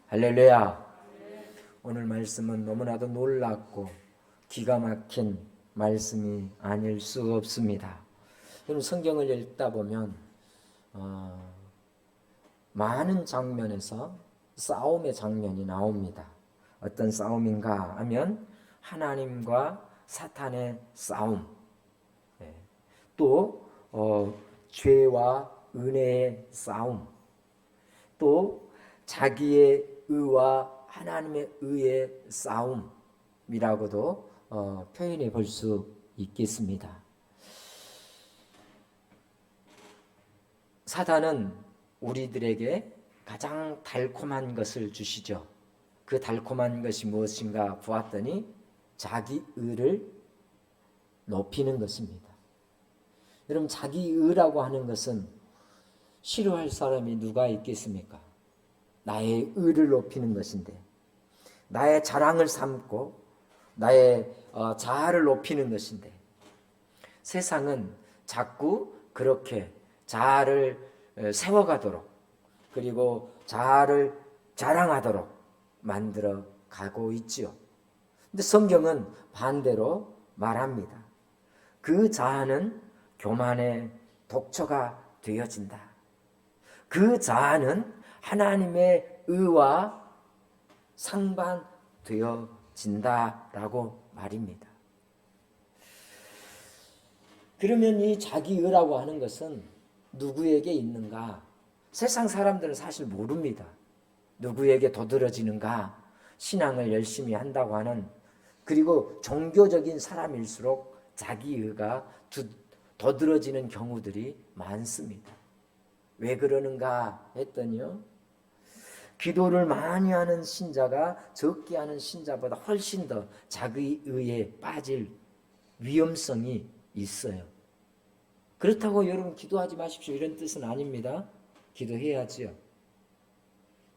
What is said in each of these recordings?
할렐루야. 오늘 말씀은 너무나도 놀랍고 기가 막힌 말씀이 아닐 수 없습니다. 여러분, 성경을 읽다 보면 많은 장면에서 싸움의 장면이 나옵니다. 어떤 싸움인가 하면 하나님과 사탄의 싸움, 또 죄와 은혜의 싸움, 또 자기의 의와 하나님의 의의 싸움이라고도 표현해 볼 수 있겠습니다. 사단은 우리들에게 가장 달콤한 것을 주시죠. 그 달콤한 것이 무엇인가 보았더니 자기 의를 높이는 것입니다. 여러분, 자기 의라고 하는 것은 싫어할 사람이 누가 있겠습니까? 나의 의를 높이는 것인데, 나의 자랑을 삼고 나의 자아를 높이는 것인데, 세상은 자꾸 그렇게 자아를 세워가도록, 그리고 자아를 자랑하도록 만들어 가고 있지요. 근데 성경은 반대로 말합니다. 그 자아는 교만의 독초가 되어진다. 그 자아는 하나님의 의와 상반되어진다라고 말입니다. 그러면 이 자기의라고 하는 것은 누구에게 있는가? 세상 사람들은 사실 모릅니다. 누구에게 도드러지는가? 신앙을 열심히 한다고 하는, 그리고 종교적인 사람일수록 자기의가 도드러지는 경우들이 많습니다. 왜 그러는가 했더니요, 기도를 많이 하는 신자가 적게 하는 신자보다 훨씬 더 자기의에 빠질 위험성이 있어요. 그렇다고 여러분 기도하지 마십시오 이런 뜻은 아닙니다. 기도해야지요.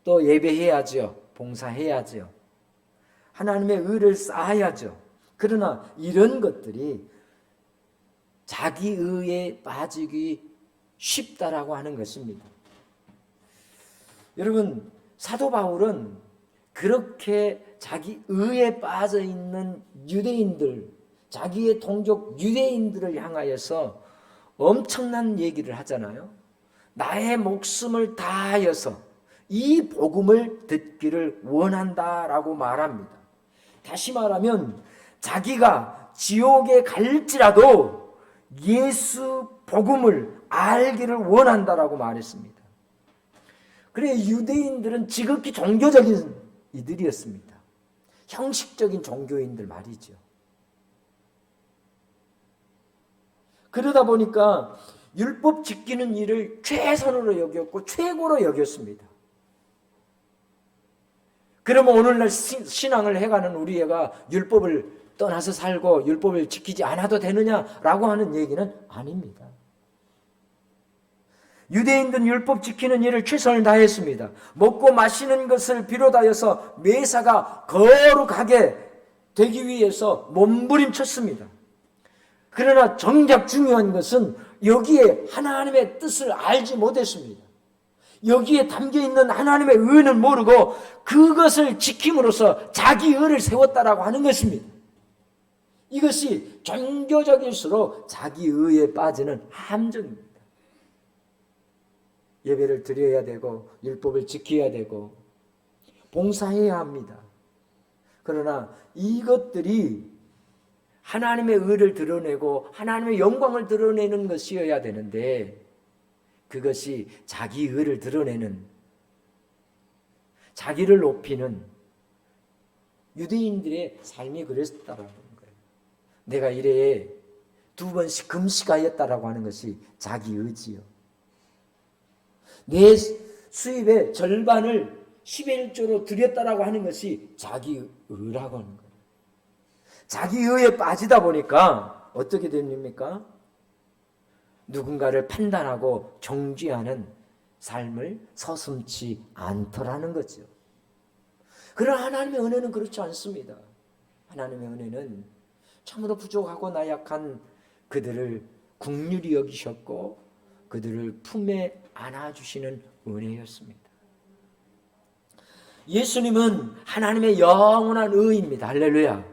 또 예배해야지요. 봉사해야지요. 하나님의 의를 쌓아야죠. 그러나 이런 것들이 자기의에 빠지기 쉽다라고 하는 것입니다. 여러분, 사도 바울은 그렇게 자기 의에 빠져 있는 유대인들, 자기의 동족 유대인들을 향하여서 엄청난 얘기를 하잖아요. 나의 목숨을 다하여서 이 복음을 듣기를 원한다라고 말합니다. 다시 말하면 자기가 지옥에 갈지라도 예수 복음을 알기를 원한다라고 말했습니다. 그래, 유대인들은 지극히 종교적인 이들이었습니다. 형식적인 종교인들 말이죠. 그러다 보니까 율법 지키는 일을 최선으로 여겼고 최고로 여겼습니다. 그러면 오늘날 신앙을 해가는 우리 애가 율법을 떠나서 살고 율법을 지키지 않아도 되느냐라고 하는 얘기는 아닙니다. 유대인들은 율법 지키는 일을 최선을 다했습니다. 먹고 마시는 것을 비롯하여서 매사가 거룩하게 되기 위해서 몸부림쳤습니다. 그러나 정작 중요한 것은 여기에 하나님의 뜻을 알지 못했습니다. 여기에 담겨있는 하나님의 의는 모르고 그것을 지킴으로써 자기 의를 세웠다라고 하는 것입니다. 이것이 종교적일수록 자기 의에 빠지는 함정입니다. 예배를 드려야 되고 율법을 지켜야 되고 봉사해야 합니다. 그러나 이것들이 하나님의 의를 드러내고 하나님의 영광을 드러내는 것이어야 되는데, 그것이 자기 의를 드러내는, 자기를 높이는 유대인들의 삶이 그랬다라는 거예요. 내가 이래 2번씩 금식하였다라고 하는 것이 자기 의지요. 내 수입의 절반을 11조로 드렸다라고 하는 것이 자기 의라고 하는 거예요. 자기 의에 빠지다 보니까 어떻게 됩니까? 누군가를 판단하고 정죄하는 삶을 서슴지 않더라는 거죠. 그러나 하나님의 은혜는 그렇지 않습니다. 하나님의 은혜는 참으로 부족하고 나약한 그들을 긍휼히 여기셨고 그들을 품에 안아주시는 은혜였습니다. 예수님은 하나님의 영원한 의입니다. 할렐루야.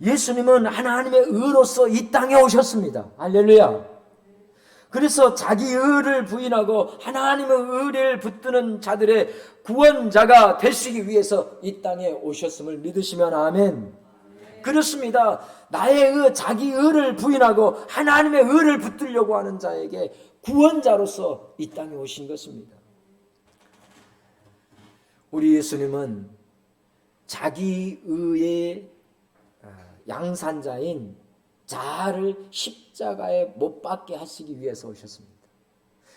예수님은 하나님의 의로서 이 땅에 오셨습니다. 할렐루야. 그래서 자기 의를 부인하고 하나님의 의를 붙드는 자들의 구원자가 되시기 위해서 이 땅에 오셨음을 믿으시면 아멘. 그렇습니다. 나의 의, 자기 의를 부인하고 하나님의 의를 붙들려고 하는 자에게 구원자로서 이 땅에 오신 것입니다. 우리 예수님은 자기 의의 양산자인 자아를 십자가에 못 박게 하시기 위해서 오셨습니다.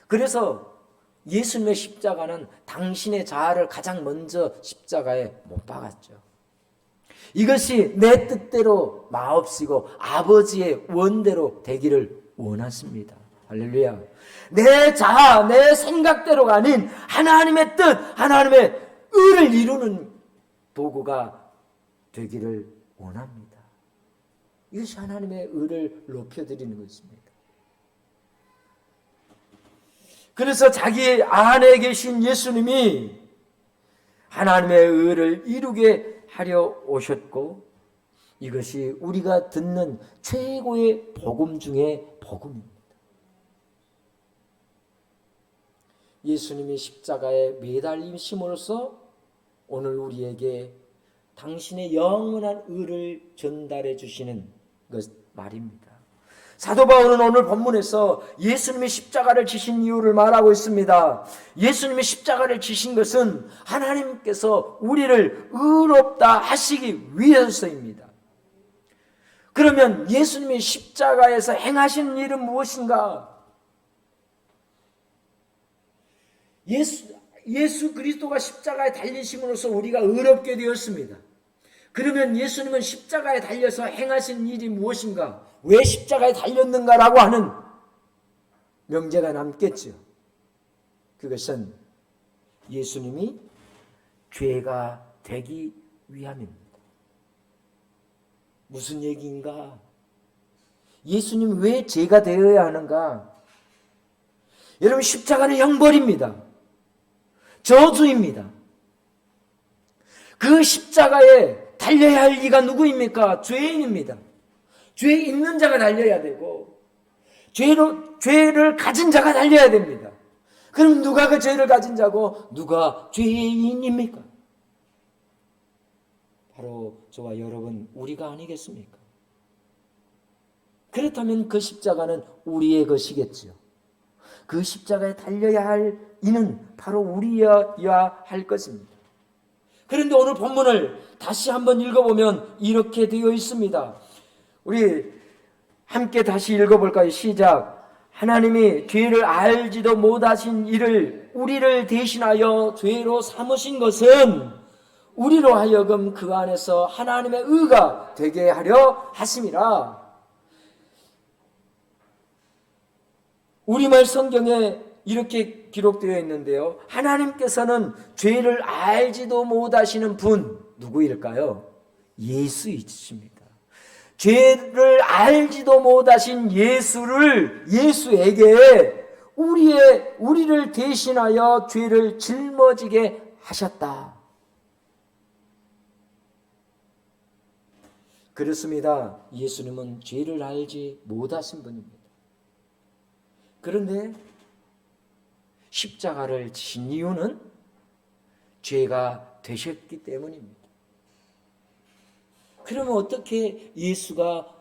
그래서 예수님의 십자가는 당신의 자아를 가장 먼저 십자가에 못 박았죠. 이것이 내 뜻대로 마옵시고 아버지의 원대로 되기를 원하십니다. 할렐루야. 내 자아, 내 생각대로가 아닌 하나님의 뜻, 하나님의 의를 이루는 도구가 되기를 원합니다. 이것이 하나님의 의를 높여드리는 것입니다. 그래서 자기 안에 계신 예수님이 하나님의 의를 이루게 하려 오셨고, 이것이 우리가 듣는 최고의 복음 중에 복음입니다. 예수님이 십자가에 매달리심으로써 오늘 우리에게 당신의 영원한 의를 전달해 주시는 것 말입니다. 사도 바울은 오늘 본문에서 예수님이 십자가를 지신 이유를 말하고 있습니다. 예수님이 십자가를 지신 것은 하나님께서 우리를 의롭다 하시기 위해서입니다. 그러면 예수님이 십자가에서 행하신 일은 무엇인가? 예수 그리스도가 십자가에 달리심으로써 우리가 의롭게 되었습니다. 그러면 예수님은 십자가에 달려서 행하신 일이 무엇인가? 왜 십자가에 달렸는가라고 하는 명제가 남겠죠. 그것은 예수님이 죄가 되기 위함입니다. 무슨 얘기인가? 예수님 왜 죄가 되어야 하는가? 여러분, 십자가는 형벌입니다. 저주입니다. 그 십자가에 달려야 할 이가 누구입니까? 죄인입니다. 죄 있는 자가 달려야 되고 죄를 가진 자가 달려야 됩니다. 그럼 누가 그 죄를 가진 자고 누가 죄인입니까? 바로 저와 여러분, 우리가 아니겠습니까? 그렇다면 그 십자가는 우리의 것이겠죠. 그 십자가에 달려야 할 이는 바로 우리여야 할 것입니다. 그런데 오늘 본문을 다시 한번 읽어보면 이렇게 되어 있습니다. 우리 함께 다시 읽어볼까요? 시작. 하나님이 죄를 알지도 못하신 이를 우리를 대신하여 죄로 삼으신 것은 우리로 하여금 그 안에서 하나님의 의가 되게 하려 하심이라. 우리말 성경에 이렇게 기록되어 있는데요. 하나님께서는 죄를 알지도 못하시는 분 누구일까요? 예수이십니다. 죄를 알지도 못하신 예수에게 우리를 대신하여 죄를 짊어지게 하셨다. 그렇습니다. 예수님은 죄를 알지 못하신 분입니다. 그런데 십자가를 지신 이유는 죄가 되셨기 때문입니다. 그러면 어떻게 예수가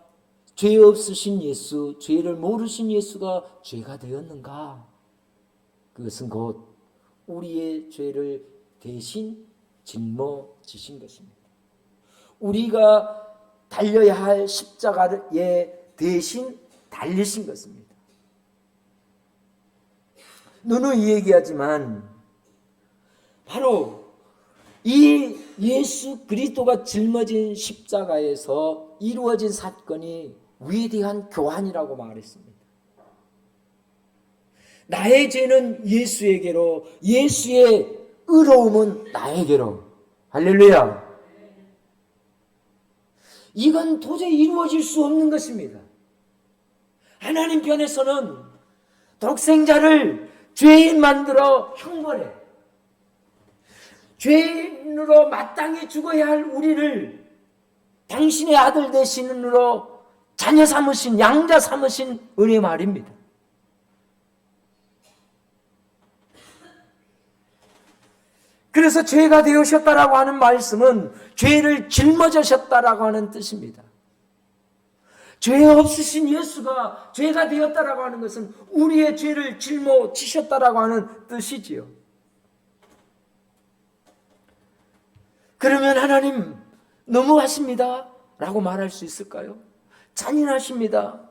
죄 없으신 예수, 죄를 모르신 예수가 죄가 되었는가? 그것은 곧 우리의 죄를 대신 짊어지신 것입니다. 우리가 달려야 할 십자가에 대신 달리신 것입니다. 누누이 얘기하지만 바로 이 예수 그리스도가 짊어진 십자가에서 이루어진 사건이 위대한 교환이라고 말했습니다. 나의 죄는 예수에게로, 예수의 의로움은 나에게로. 할렐루야. 이건 도저히 이루어질 수 없는 것입니다. 하나님 편에서는 독생자를 죄인 만들어 형벌해. 죄인으로 마땅히 죽어야 할 우리를 당신의 아들 되신으로 자녀 삼으신, 양자 삼으신 은혜 말입니다. 그래서 죄가 되으셨다라고 하는 말씀은 죄를 짊어지셨다라고 하는 뜻입니다. 죄 없으신 예수가 죄가 되었다라고 하는 것은 우리의 죄를 짊어지셨다라고 하는 뜻이지요. 그러면 하나님 너무하십니다 라고 말할 수 있을까요? 잔인하십니다.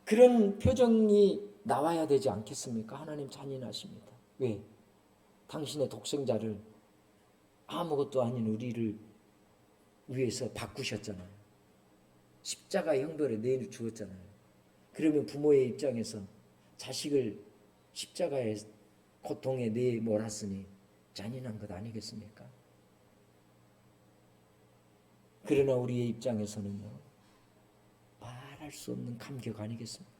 그런 표정이 나와야 되지 않겠습니까? 하나님 잔인하십니다. 왜? 당신의 독생자를 아무것도 아닌 우리를 위해서 바꾸셨잖아요. 십자가의 형벌에 내주었잖아요. 그러면 부모의 입장에서 자식을 십자가의 고통에 내몰았으니 잔인한 것 아니겠습니까? 그러나 우리의 입장에서는요, 말할 수 없는 감격 아니겠습니까?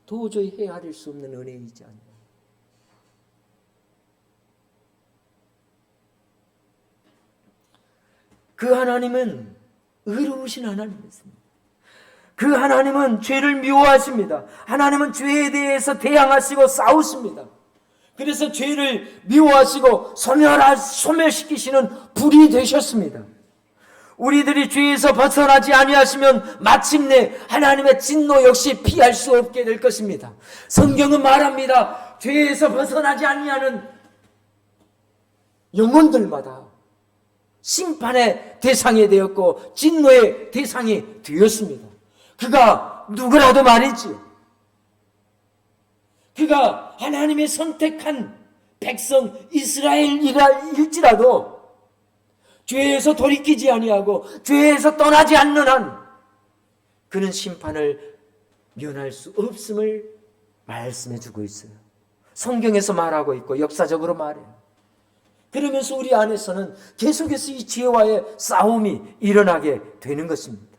도저히 헤아릴 수 없는 은혜이지 않나요? 그 하나님은 의로우신 하나님이십니다. 그 하나님은 죄를 미워하십니다. 하나님은 죄에 대해서 대항하시고 싸우십니다. 그래서 죄를 미워하시고 소멸시키시는 불이 되셨습니다. 우리들이 죄에서 벗어나지 아니하시면 마침내 하나님의 진노 역시 피할 수 없게 될 것입니다. 성경은 말합니다. 죄에서 벗어나지 아니하는 영혼들마다 심판의 대상이 되었고 진노의 대상이 되었습니다. 그가 누구라도 말이지요. 그가 하나님의 선택한 백성 이스라엘일지라도 죄에서 돌이키지 아니하고 죄에서 떠나지 않는 한 그는 심판을 면할 수 없음을 말씀해 주고 있어요. 성경에서 말하고 있고 역사적으로 말해요. 그러면서 우리 안에서는 계속해서 이 죄와의 싸움이 일어나게 되는 것입니다.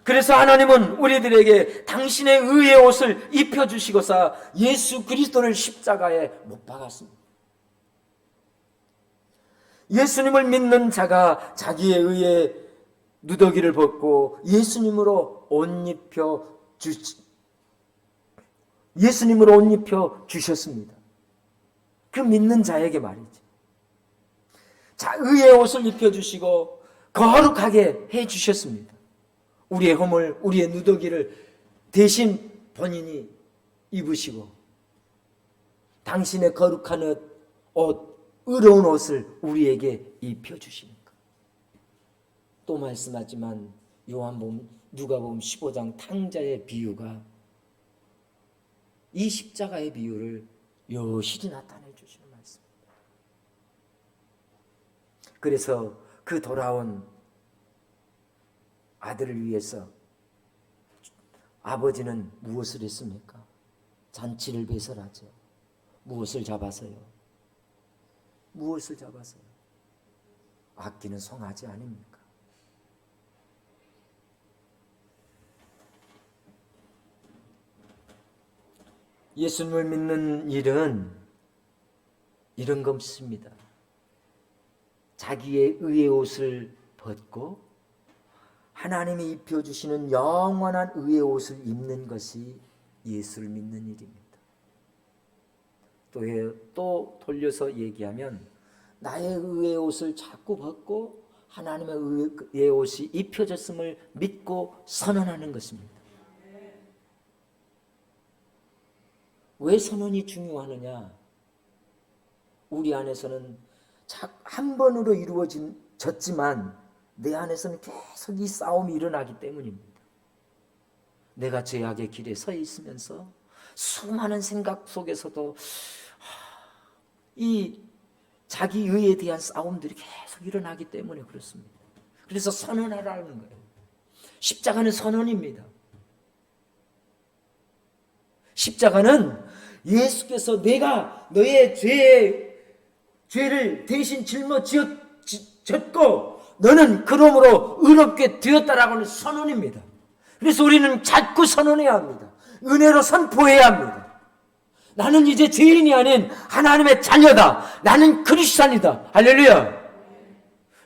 그래서 하나님은 우리들에게 당신의 의의 옷을 입혀주시고서 예수 그리스도를 십자가에 못 박았습니다. 예수님을 믿는 자가 자기의 의의 누더기를 벗고 예수님으로 옷 입혀 주셨습니다. 그 믿는 자에게 말이죠. 자, 의의 옷을 입혀주시고 거룩하게 해주셨습니다. 우리의 허물, 우리의 누더기를 대신 본인이 입으시고 당신의 거룩한 옷, 의로운 옷을 우리에게 입혀주시니까. 또 말씀하지만 누가복음 15장 탕자의 비유가 이 십자가의 비유를 여실히 나타내 주시는 말씀입니다. 그래서 그 돌아온 아들을 위해서 아버지는 무엇을 했습니까? 잔치를 배설하죠. 무엇을 잡아서요? 무엇을 잡아서요? 아끼는 송아지 아닙니까? 예수님을 믿는 일은 이런 것입니다. 자기의 의의 옷을 벗고 하나님이 입혀주시는 영원한 의의 옷을 입는 것이 예수를 믿는 일입니다. 또 돌려서 얘기하면 나의 의의 옷을 자꾸 벗고 하나님의 의의 옷이 입혀졌음을 믿고 선언하는 것입니다. 왜 선언이 중요하느냐? 우리 안에서는 한 번으로 이루어졌지만 내 안에서는 계속 이 싸움이 일어나기 때문입니다. 내가 죄악의 길에 서 있으면서 수많은 생각 속에서도 이 자기 의에 대한 싸움들이 계속 일어나기 때문에 그렇습니다. 그래서 선언하라는 거예요. 십자가는 선언입니다. 십자가는 예수께서 내가 너의 죄를 대신 짊어졌고 너는 그러므로 의롭게 되었다라고는 선언입니다. 그래서 우리는 자꾸 선언해야 합니다. 은혜로 선포해야 합니다. 나는 이제 죄인이 아닌 하나님의 자녀다. 나는 그리스도인이다. 할렐루야.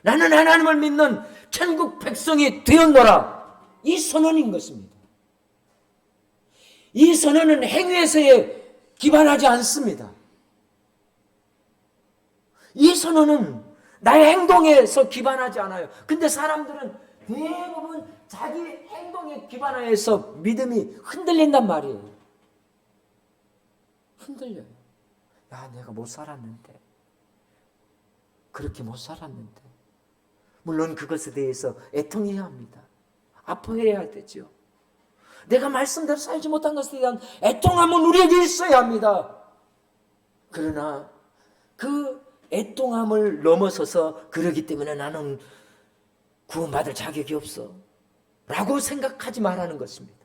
나는 하나님을 믿는 천국 백성이 되었노라. 이 선언인 것입니다. 이 선언은 행위에서에 기반하지 않습니다. 이 선언은 나의 행동에서 기반하지 않아요. 근데 사람들은 대부분 자기 행동에 기반하여서 믿음이 흔들린단 말이에요. 흔들려요. 야, 내가 못 살았는데. 그렇게 못 살았는데. 물론 그것에 대해서 애통해야 합니다. 아파해야 되죠. 내가 말씀대로 살지 못한 것에 대한 애통함은 우리에게 있어야 합니다. 그러나 그 애통함을 넘어서서 그러기 때문에 나는 구원받을 자격이 없어 라고 생각하지 말라는 것입니다.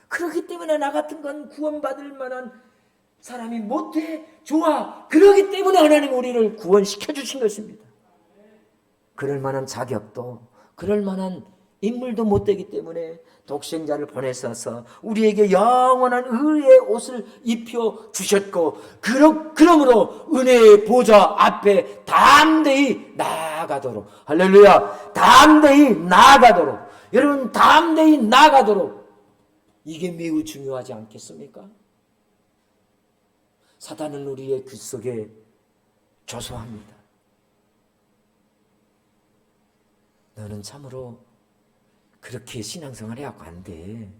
그렇기 때문에 나 같은 건 구원받을 만한 사람이 못해. 좋아. 그러기 때문에 하나님 우리를 구원시켜 주신 것입니다. 그럴 만한 자격도 그럴 만한 인물도 못 되기 때문에 독생자를 보내셔서 우리에게 영원한 의의 옷을 입혀 주셨고, 그러므로 은혜의 보좌 앞에 담대히 나아가도록, 할렐루야, 담대히 나아가도록, 여러분 담대히 나아가도록, 이게 매우 중요하지 않겠습니까? 사단은 우리의 귀 속에 조소합니다. 너는 참으로 그렇게 신앙생활 해갖고 안 돼.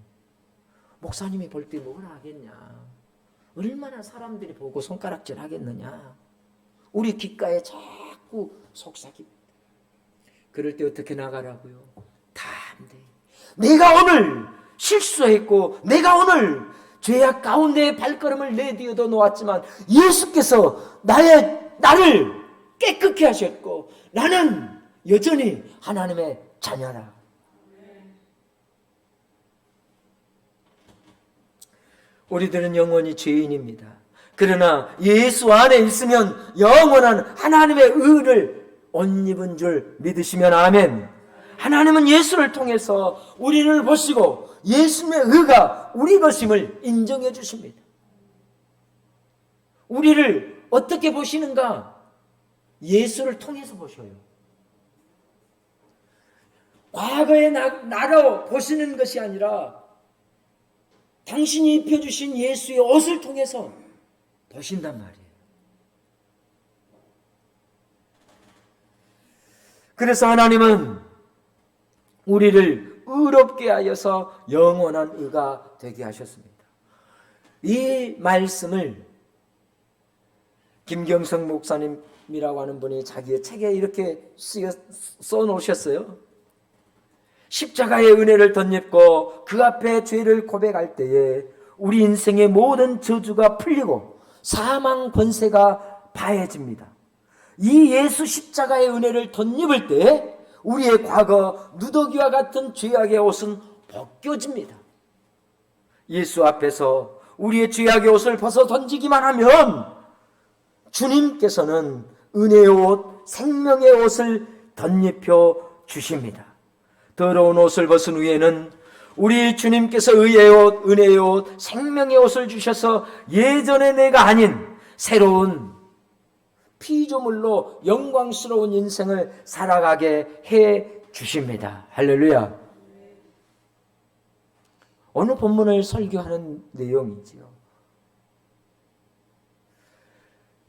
목사님이 볼 때 뭘 하겠냐. 얼마나 사람들이 보고 손가락질 하겠느냐. 우리 귓가에 자꾸 속삭입니다. 그럴 때 어떻게 나가라고요? 담대히. 내가 오늘 실수했고 내가 오늘 죄악 가운데 발걸음을 내디뎌 놓았지만 예수께서 나를 깨끗게 하셨고 나는 여전히 하나님의 자녀라. 우리들은 영원히 죄인입니다. 그러나 예수 안에 있으면 영원한 하나님의 의를 옷 입은 줄 믿으시면 아멘. 하나님은 예수를 통해서 우리를 보시고 예수님의 의가 우리 것임을 인정해 주십니다. 우리를 어떻게 보시는가? 예수를 통해서 보셔요. 과거의 나로 보시는 것이 아니라 당신이 입혀주신 예수의 옷을 통해서 보신단 말이에요. 그래서 하나님은 우리를 의롭게 하여서 영원한 의가 되게 하셨습니다. 이 말씀을 김경성 목사님이라고 하는 분이 자기의 책에 이렇게 써놓으셨어요. 십자가의 은혜를 덧입고 그 앞에 죄를 고백할 때에 우리 인생의 모든 저주가 풀리고 사망 권세가 파해집니다. 이 예수 십자가의 은혜를 덧입을 때 우리의 과거 누더기와 같은 죄악의 옷은 벗겨집니다. 예수 앞에서 우리의 죄악의 옷을 벗어 던지기만 하면 주님께서는 은혜의 옷, 생명의 옷을 덧입혀 주십니다. 더러운 옷을 벗은 후에는 우리 주님께서 의의 옷, 은혜의 옷, 생명의 옷을 주셔서 예전의 내가 아닌 새로운 피조물로 영광스러운 인생을 살아가게 해 주십니다. 할렐루야. 오늘 본문을 설교하는 내용이지요.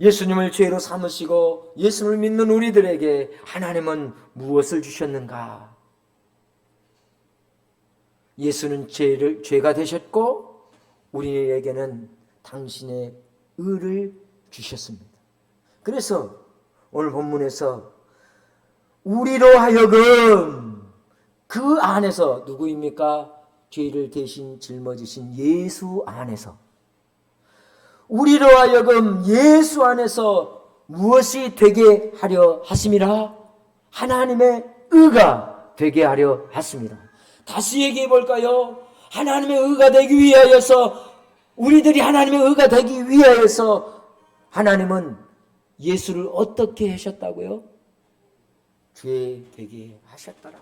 예수님을 죄로 삼으시고 예수를 믿는 우리들에게 하나님은 무엇을 주셨는가? 예수는 죄가 되셨고 우리에게는 당신의 의를 주셨습니다. 그래서 오늘 본문에서 우리로 하여금 그 안에서 누구입니까? 죄를 대신 짊어지신 예수 안에서 우리로 하여금 예수 안에서 무엇이 되게 하려 하심이라? 하나님의 의가 되게 하려 하십니다. 다시 얘기해 볼까요? 하나님의 의가 되기 위하여서 우리들이 하나님의 의가 되기 위하여서 하나님은 예수를 어떻게 하셨다고요? 죄 되게 하셨더라.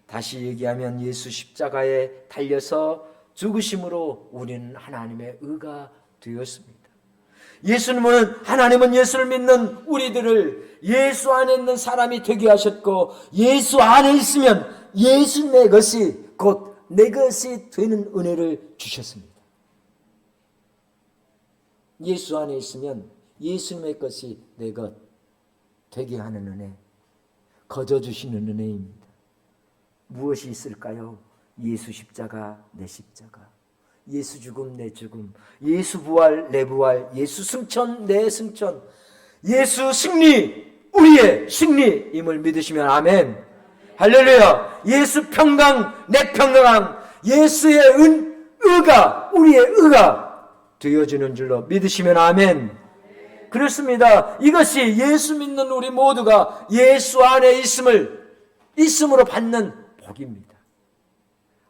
다시 얘기하면 예수 십자가에 달려서 죽으심으로 우리는 하나님의 의가 되었습니다. 하나님은 예수를 믿는 우리들을 예수 안에 있는 사람이 되게 하셨고, 예수 안에 있으면 예수님의 것이 곧 내 것이 되는 은혜를 주셨습니다. 예수 안에 있으면 예수님의 것이 내 것 되게 하는 은혜, 거저주시는 은혜입니다. 무엇이 있을까요? 예수 십자가, 내 십자가. 예수 죽음, 내 죽음. 예수 부활, 내 부활. 예수 승천, 내 승천. 예수 승리, 우리의 승리임을 믿으시면 아멘. 할렐루야. 예수 평강, 내 평강. 예수의 의가, 우리의 의가 되어지는 줄로 믿으시면 아멘. 그렇습니다. 이것이 예수 믿는 우리 모두가 예수 안에 있음으로 받는 복입니다.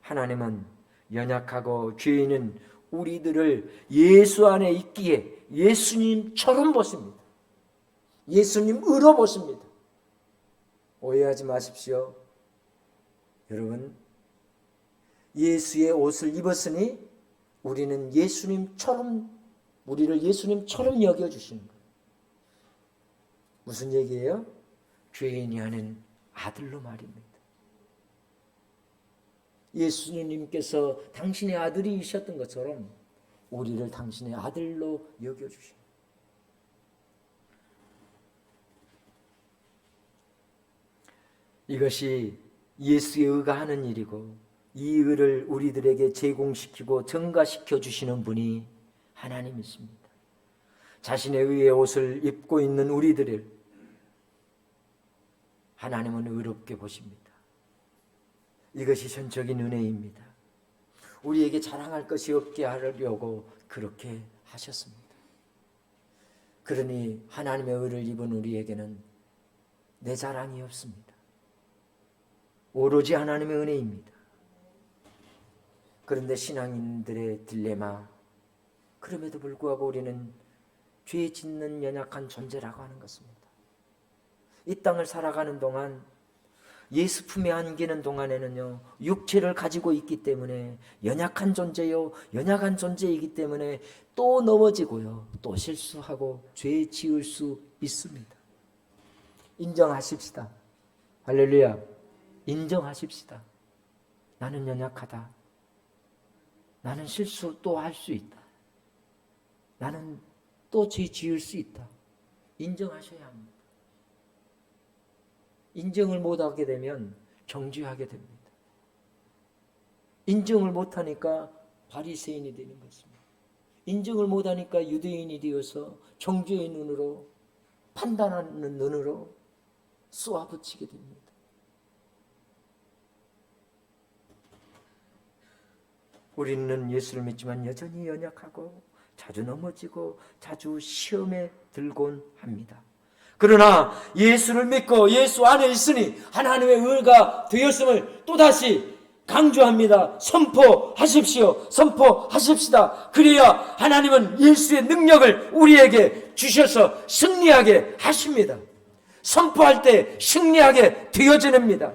하나님은 연약하고 죄인은 우리들을 예수 안에 있기에 예수님처럼 보십니다. 예수님으로 보십니다. 오해하지 마십시오. 여러분, 예수의 옷을 입었으니 우리를 예수님처럼 여겨주시는 거예요. 무슨 얘기예요? 죄인이 하는 아들로 말입니다. 예수님께서 당신의 아들이셨던 것처럼 우리를 당신의 아들로 여겨주십니다. 이것이 예수의 의가 하는 일이고, 이 의를 우리들에게 제공시키고 증가시켜 주시는 분이 하나님이십니다. 자신의 의의 옷을 입고 있는 우리들을 하나님은 의롭게 보십니다. 이것이 전적인 은혜입니다. 우리에게 자랑할 것이 없게 하려고 그렇게 하셨습니다. 그러니 하나님의 의를 입은 우리에게는 내 자랑이 없습니다. 오로지 하나님의 은혜입니다. 그런데 신앙인들의 딜레마, 그럼에도 불구하고 우리는 죄 짓는 연약한 존재라고 하는 것입니다. 이 땅을 살아가는 동안, 예수 품에 안기는 동안에는요, 육체를 가지고 있기 때문에 연약한 존재요, 연약한 존재이기 때문에 또 넘어지고요, 또 실수하고 죄 지을 수 있습니다. 인정하십시다. 할렐루야. 인정하십시다. 나는 연약하다. 나는 실수 또 할 수 있다. 나는 또 죄 지을 수 있다. 인정하셔야 합니다. 인정을 못하게 되면 정죄하게 됩니다. 인정을 못하니까 바리새인이 되는 것입니다. 인정을 못하니까 유대인이 되어서 정죄의 눈으로, 판단하는 눈으로 쏘아붙이게 됩니다. 우리는 예수를 믿지만 여전히 연약하고 자주 넘어지고 자주 시험에 들곤 합니다. 그러나 예수를 믿고 예수 안에 있으니 하나님의 의가 되었음을 또다시 강조합니다. 선포하십시오. 선포하십시다. 그래야 하나님은 예수의 능력을 우리에게 주셔서 승리하게 하십니다. 선포할 때 승리하게 되어집니다.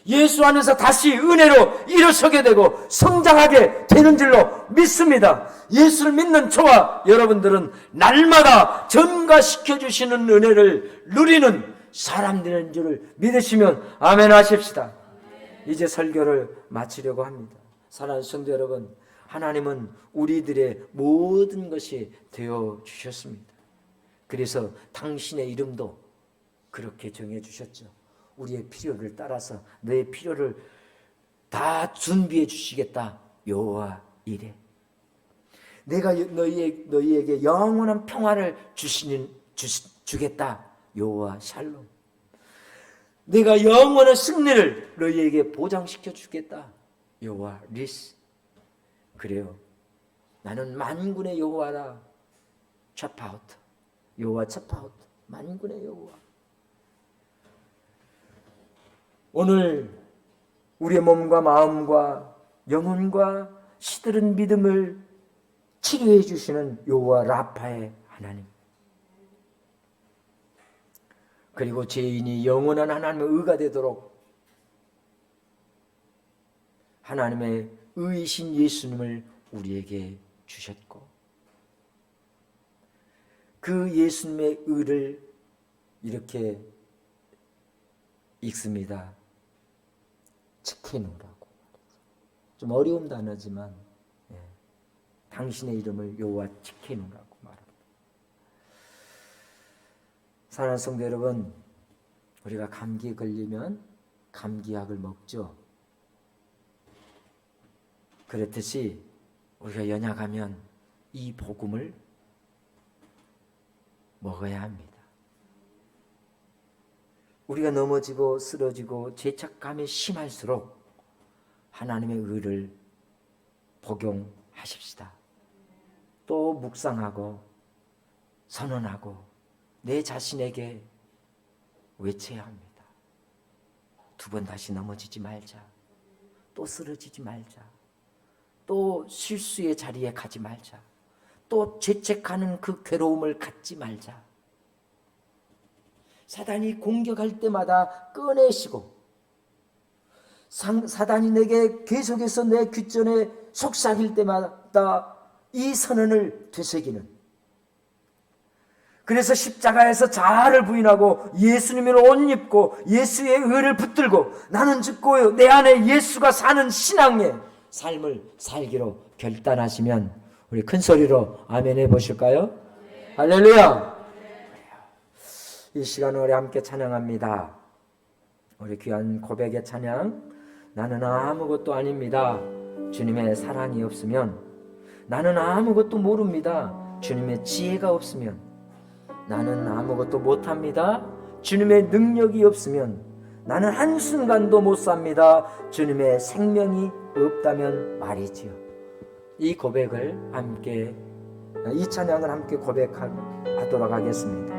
예수 안에서 다시 은혜로 일어서게 되고 성장하게 되는 줄로 믿습니다. 예수를 믿는 저와 여러분들은 날마다 증가시켜 주시는 은혜를 누리는 사람들인 줄을 믿으시면 아멘 하십시다. 이제 설교를 마치려고 합니다. 사랑하는 성도 여러분, 하나님은 우리들의 모든 것이 되어 주셨습니다. 그래서 당신의 이름도 그렇게 정해 주셨죠. 우리의 필요를 따라서 너의 필요를 다 준비해 주시겠다. 여호와 이레. 내가 너희에게 영원한 평화를 주겠다. 여호와 샬롬. 내가 영원한 승리를 너희에게 보장시켜 주겠다. 여호와 리스. 그래요. 나는 만군의 여호와라. 차파우트. 여호와 차파우트. 만군의 여호와. 오늘 우리의 몸과 마음과 영혼과 시들은 믿음을 치료해 주시는 여호와 라파의 하나님. 그리고 죄인이 영원한 하나님의 의가 되도록 하나님의 의이신 예수님을 우리에게 주셨고, 그 예수님의 의를 이렇게 읽습니다. 츠케누라고. 좀 어려운 단어지만 당신의 이름을 여호와 츠케누라고 말합니다. 사랑하는 성도 여러분, 우리가 감기에 걸리면 감기약을 먹죠. 그렇듯이 우리가 연약하면 이 복음을 먹어야 합니다. 우리가 넘어지고 쓰러지고 죄책감이 심할수록 하나님의 의를 복용하십시다. 또 묵상하고 선언하고 내 자신에게 외쳐야 합니다. 두 번 다시 넘어지지 말자. 또 쓰러지지 말자. 또 실수의 자리에 가지 말자. 또 죄책하는 그 괴로움을 갖지 말자. 사단이 공격할 때마다 꺼내시고, 사단이 내게 계속해서 내 귓전에 속삭일 때마다 이 선언을 되새기는, 그래서 십자가에서 자아를 부인하고 예수님을 옷 입고 예수의 의를 붙들고 나는 죽고 내 안에 예수가 사는 신앙의 삶을 살기로 결단하시면 우리 큰 소리로 아멘 해보실까요? 네. 할렐루야. 이 시간을 우리 함께 찬양합니다. 우리 귀한 고백의 찬양, 나는 아무것도 아닙니다. 주님의 사랑이 없으면, 나는 아무것도 모릅니다. 주님의 지혜가 없으면, 나는 아무것도 못합니다. 주님의 능력이 없으면, 나는 한순간도 못 삽니다. 주님의 생명이 없다면 말이지요. 이 고백을 함께, 이 찬양을 함께 고백하도록 하겠습니다.